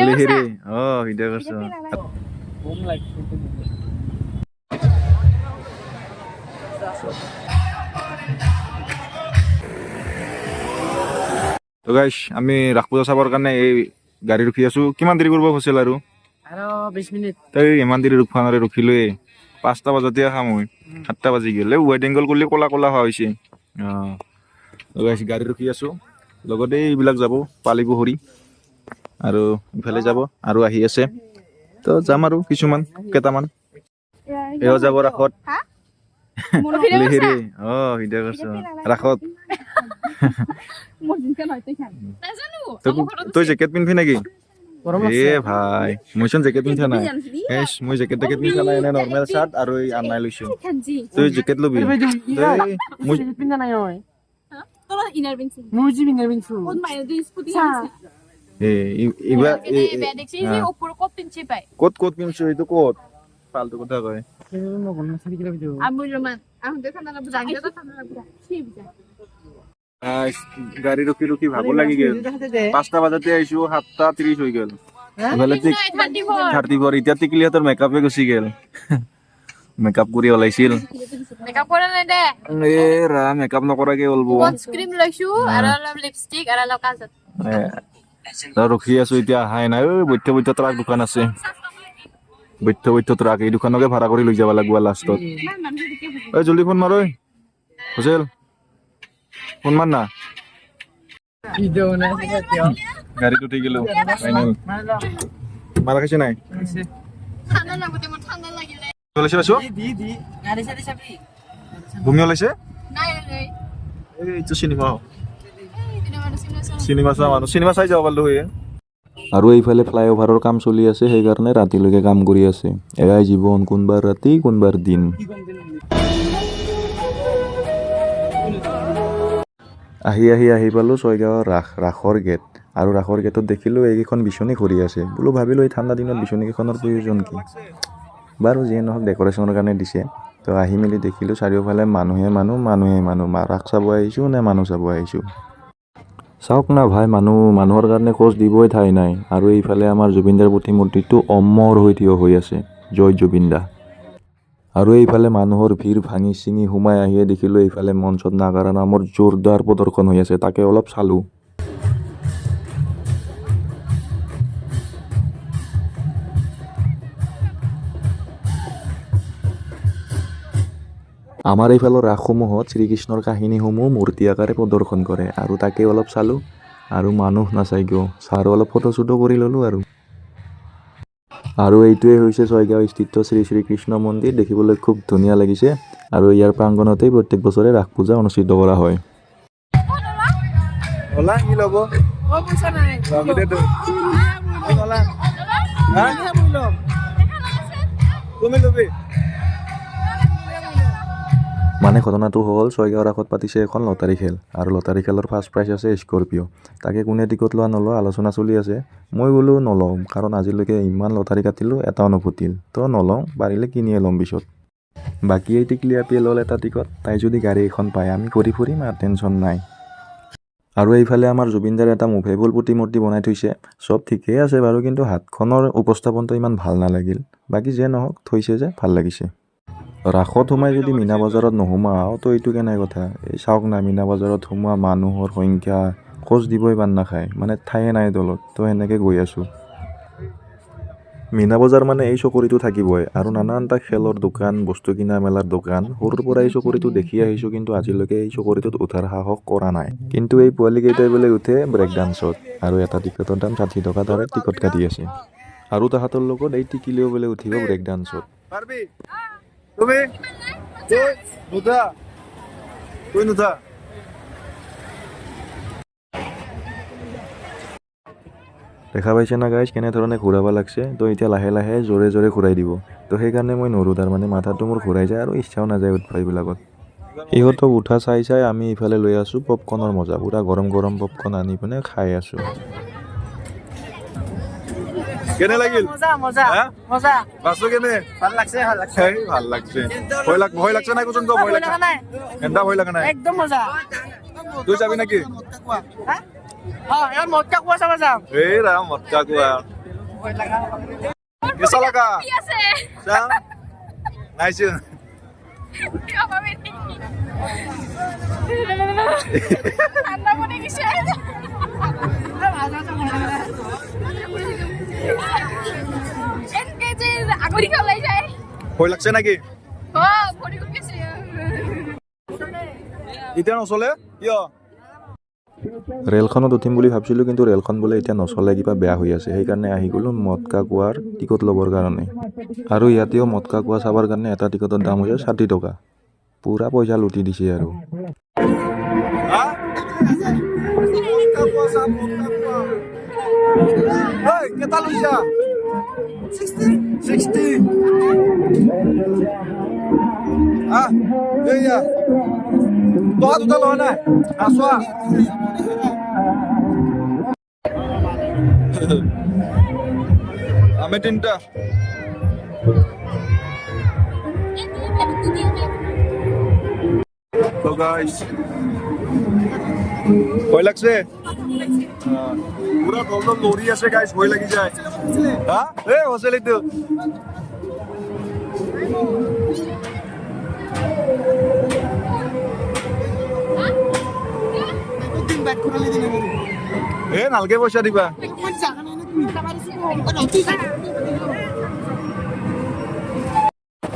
লিহিৰি video' কৰিছো তো গাইছ আমি ৰাস পূজা চাবৰ কাৰণে এই গাড়ী ৰখি আছো কিমান দেৰি কৰিব হৈছিল আৰু 20 মিনিট তই ইমান দেৰি ৰখা নোৱাৰে ৰখিলোৱে 5টা বজাতে খাম মই 7টা বাজি গ'ল ৱাইড এংগল কৰিলে ক'লা ক'লা হোৱা হৈছে গাইছ গাড়ী ৰখি আছো লগতে এইবিলাক যাব পালি পুখুৰী আৰু ইফালে যাব আৰু আহি আছে তো যাম আৰু কিছুমান কেইটামান এও যাব ৰাখত লিহিৰি ভিডিঅ' কৰিছো ৰাখত তই জেকেট পিন্ধবি নেকি এ ভাই মইচোন জেকেট পিন্ধা নাই মই জেকেট পিন্ধা নাই এনে নৰ্মেল চাৰ্ট আৰু এই আনাই লৈছো তই জেকেট লবি মই পিন্ধা নাই ঐ তোৰ ইনাৰ পিন্ধছি মই জি ইনাৰ পিন্ধছো কোন মাইল দি স্কুটি ইবা দেখছি যে ওপৰ কোট পিন্ধছি পাই কোট পিন্ধছো এইটো কোট ফালতু কথা কয় মই গম নাছিলি কি ভিডিঅ আমি ৰমান আহতে ঠাণ্ডা লাগব জাগিলে তো ঠাণ্ডা লাগব কি বিজা গাড়ী ৰখি ভাগৰ লাগি গ'ল 5টা বজাতে আহিছো 7:30 হৈ গ'ল এফালে 34 এতিয়া টিকলিহঁতৰ মেকআপে গুচি গ'ল মেকআপ কৰি ওলাইছিল মেকআপ কৰা নাই দে এ ৰা মেকআপ নকৰাকে ওলব ক্ৰীম লৈছো আৰু অলপ লিপষ্টিক আৰু অলপ কাজল ৰখি আছো এতিয়া আহাই নাই বৈদ্য ট্ৰাক দোকান আছে বৈদ্য ট্ৰাক এই দোকানকে ভাড়া কৰি লৈ যাব লাগিব লাষ্টত ঐ জলদি ফোন মাৰ ঐ হুছেল ফোন মাৰ না ভিডিঅ নাই গাড়ীত উঠি গেলো ফাইনেল মাৰা খাইছে নাই ঠাণ্ডা লাগতে মোৰ ঠাণ্ডা লাগিলে ওলাইছে বাসু দি গাড়ী চাৰি চাবি ভূমি ওলাইছে নাই এইটো চিনেমা চাই যাব পাৰিলো হয় আৰু এইফালে ফ্লাইঅভাৰৰ কাম চলি আছে সেইকাৰণে ৰাতিলৈকে কাম কৰি আছে এয়াই জীৱন কোনবাৰ ৰাতি কোনবাৰ দিন আহি পালো ছয়গাঁৱৰ ৰাসৰ গেট আৰু ৰাসৰ গেটত দেখিলো এইকেইখন বিচনী ঘূৰি আছে বোলো ভাবিলো এই ঠাণ্ডা দিনত বিচনীকেইখনৰ প্ৰয়োজন কি বাৰু যিয়ে নহওক ডেক'ৰেশ্যনৰ কাৰণে দিছে তো আহি মেলি দেখিলোঁ চাৰিওফালে মানুহে মানুহ ৰাস চাব আহিছোঁ নে মানুহ চাব আহিছোঁ চাওক না ভাই মানুহৰ কাৰণে খোজ দিবই ঠাই নাই আৰু এইফালে আমাৰ জুবিনদাৰ প্ৰতিমূৰ্তিটো অমৰ হৈ থিয় হৈ আছে জয় জুবিনদা আৰু এইফালে মানুহৰ ভিৰ ভাঙি চিঙি সোমাই আহিয়ে দেখিলোঁ এইফালে মঞ্চত নাগাৰা নামৰ জোৰদাৰ প্ৰদৰ্শন হৈ আছে তাকে অলপ চালোঁ আমাৰ এইফালৰ ৰাসসমূহত শ্ৰীকৃষ্ণৰ কাহিনীসমূহ মূৰ্তি আকাৰে প্ৰদৰ্শন কৰে আৰু তাকে অলপ চালোঁ আৰু মানুহ নাচাই কিয় চাৰ অলপ ফটো চটো কৰি ল'লোঁ আৰু এইটোৱে হৈছে ছয়গাঁও স্থিত শ্ৰী কৃষ্ণ মন্দিৰ দেখিবলৈ খুব ধুনীয়া লাগিছে আৰু ইয়াৰ প্ৰাংগণতেই প্ৰত্যেক বছৰে ৰাস পূজা অনুষ্ঠিত কৰা হয় মানে ঘটনাটো হ'ল ছয়গাঁও ৰাসত পাতিছে এখন লটাৰী খেল আৰু লটাৰী খেলৰ ফাৰ্ষ্ট প্ৰাইজ আছে স্কৰপিঅ' তাকে কোনে টিকট লোৱা নলোৱা আলোচনা চলি আছে মই বোলো নলওঁ কাৰণ আজিলৈকে ইমান লটাৰী কাটিলোঁ এটাও নুফুটিল তো নলওঁ পাৰিলে কিনিয়ে ল'ম পিছত বাকী এই টিকলি আপীয়ে ল'ল এটা টিকট তাই যদি গাড়ী এখন পায় আমি ঘূৰি ফুৰিম আৰু টেনশ্যন নাই আৰু এইফালে আমাৰ জুবিনদাৰ এটা মুভেবল প্ৰতিমূৰ্তি বনাই থৈছে চব ঠিকেই আছে বাৰু কিন্তু হাতখনৰ উপস্থাপনটো ইমান ভাল নালাগিল বাকী যে নহওক থৈছে যে ভাল লাগিছে ৰাসত সোমাই যদি মীনা বজাৰত নোসোমাওঁ তো এইটো কেনে কথা এই চাওক না মীনা বজাৰত সোমোৱা মানুহৰ সংখ্যা খোজ দিবই বান নাখায় মানে ঠায়ে নাই দলত তো সেনেকৈ গৈ আছোঁ মীনা বজাৰ মানে এই চকৰিটো থাকিবই আৰু নানানটা খেলৰ দোকান বস্তু কিনা মেলাৰ দোকান সৰুৰ পৰা এই চকৰিটো দেখি আহিছোঁ কিন্তু আজিলৈকে এই চকৰিটোত উঠাৰ সাহস কৰা নাই কিন্তু এই পোৱালীকেইটাই বোলে উঠে ব্ৰেক ডান্সত আৰু এটা টিকটৰ দাম 60 টকা দৰে টিকট কাটি আছে আৰু তাহাঁতৰ লগত এই টিকিলেও বোলে উঠিব ব্ৰেক ডান্সত তুমি নুঠা দেখা পাইছে না গাইজ কেনেধৰণে ঘূৰাব লাগছে তো এতিয়া লাহে লাহে জোৰে জোৰে ঘূৰাই দিব তো সেইকাৰণে মই নৰোঁ তাৰমানে মাথাটো মোৰ ঘূৰাই যায় আৰু ইচ্ছাও নাযায় উঠবা এইবিলাকত সিহঁতক উঠা চাই আমি ইফালে লৈ আছোঁ পপকৰ্নৰ মজা পুৰা গৰম গৰম পপকৰ্ন আনি পিনে খাই আছোঁ কেনে লাগিল মজা বাসু কেনে ভাল লাগছে ভয় লাগছে নাই কোন ভয় লাগা নাই একদম মজা তুই যাবি নাকি Oh, yan motka kuha sama jam. এই ৰা মটকা কোৱা কেঁচা লগা কি আছে? চাওঁ নাইছো কি হ'ব বেটি? ঠাণ্ডা পৰি গৈছে। এনেকে যে আগৰি খালাই যায়। ভয় লাগছে নাকি অ', ভৰি গৈছে। এতিয়া নচলে কিয় ৰেলখনত উঠিম বুলি ভাবিছিলোঁ কিন্তু ৰেলখন বোলে এতিয়া নচলে কিবা বেয়া হৈ আছে সেইকাৰণে আহি গ'লোঁ মটকা কুৱাৰ টিকট ল'বৰ কাৰণে আৰু ইয়াতেও মটকা কুৱা চাবৰ কাৰণে এটা টিকটৰ দাম হৈছে 60 টকা পুৰা পইচা লুটি দিছে আৰু কেটা লৈছা 60 এইয়া টকা দুটা লোৱা নাই নাচোৱা আমি তিনটা তো গাইস ভয় লাগছে পুরা দল লড়ি আছে গাইস ভয় লাগি যায় হ্যাঁ এ হোসেলি তো এ নালকে পয়সা দিবা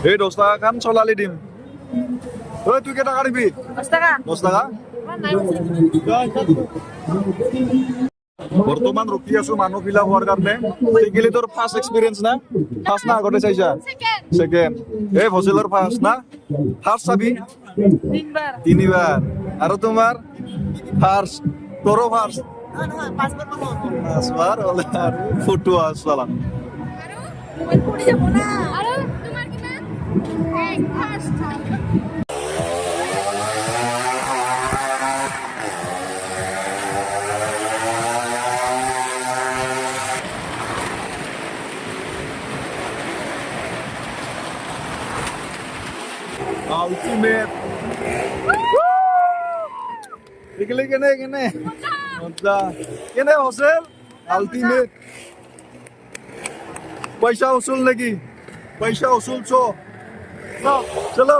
এই 10 টাকা কাম চলালি দিম ঐ তুই কেটা টাকা দিবি 10 টাকা 10 টাকা বর্তমান রকি আছো মানুহ বিলা হওয়ার কারণে টিকেলি তোর ফার্স্ট এক্সপেরিয়েন্স না ফার্স্ট না আগতে চাইছা সেকেন্ড এই ফসিলর ফার্স্ট না ফার্স্ট চাবি তিনবার আর তোমার ফার্স্ট তোরও ফার্স্ট পাঁচবার হলে আর ফটো আসলা আরে তোমার কি না এক first ultimate ikle kene mata kene hosel ultimate पैसा उसूल लगी पैसा उसूल छो चलो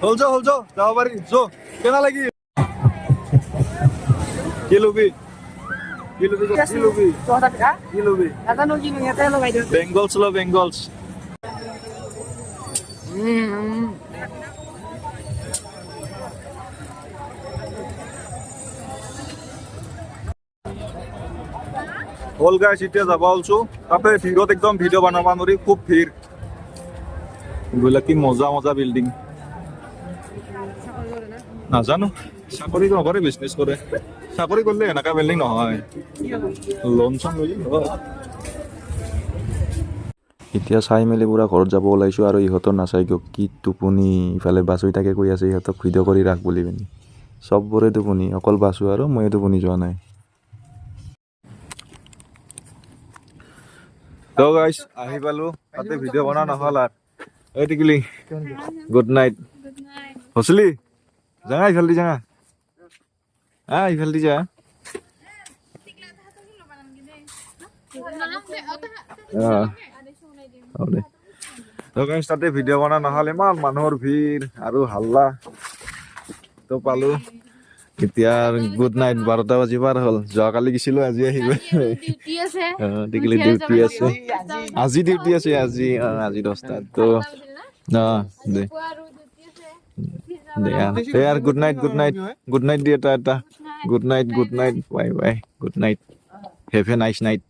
होल जाओ जाओ बारी जो केना लगी किलोबी নাজানো কি ইয়াতে লগাই দিও बेंगल्स लो बेंगल्स হল গাইস এতিয়া যাব অলছো তাতে ভিৰত একদম ভিডিও বনাবা নৰি খুব ভিৰ গুলা কি মজা মজা বিল্ডিং নাজানো চাকৰি নকৰে বিজনেছ কৰে চাকৰি কৰিলে এনেকা বিল্ডিং নহয় লোন চন লৈ এতিয়া চাই মেলি পুৰা ঘৰত যাব ওলাইছোঁ আৰু ইহঁতৰ নাচাই গিয়ক কি টোপনি ইফালে বাছুই তাকে কৈ আছে ইহঁতক ভিডিঅ' কৰি ৰাখ বুলি পিনি চবৰে টোপনি অকল বাছু আৰু মই টোপনি যোৱা নাই তো গাইস আহি পালো তাতে ভিডিঅ' বনা নহ'ল আৰু এই টিকলি গুড নাইট হচলি যাঙা ইফালদি যাঙা ইফালদি যা তো গাইস তাতে ভিডিঅ' বনা নহ'ল ইমান মানুহৰ ভিৰ আৰু হাল্লা তো পালো এতিয়া গুড নাইট 12টা বাজি পাৰ হ'ল যোৱাকালি গৈছিলো আজি আহি ডিউটি আছে টিকলি ডিউটি আছে আজি ডিউটি আছে আজি 10টা তো দে দে আর গুড নাইট দিয়ে এটা good night bye good night have a nice night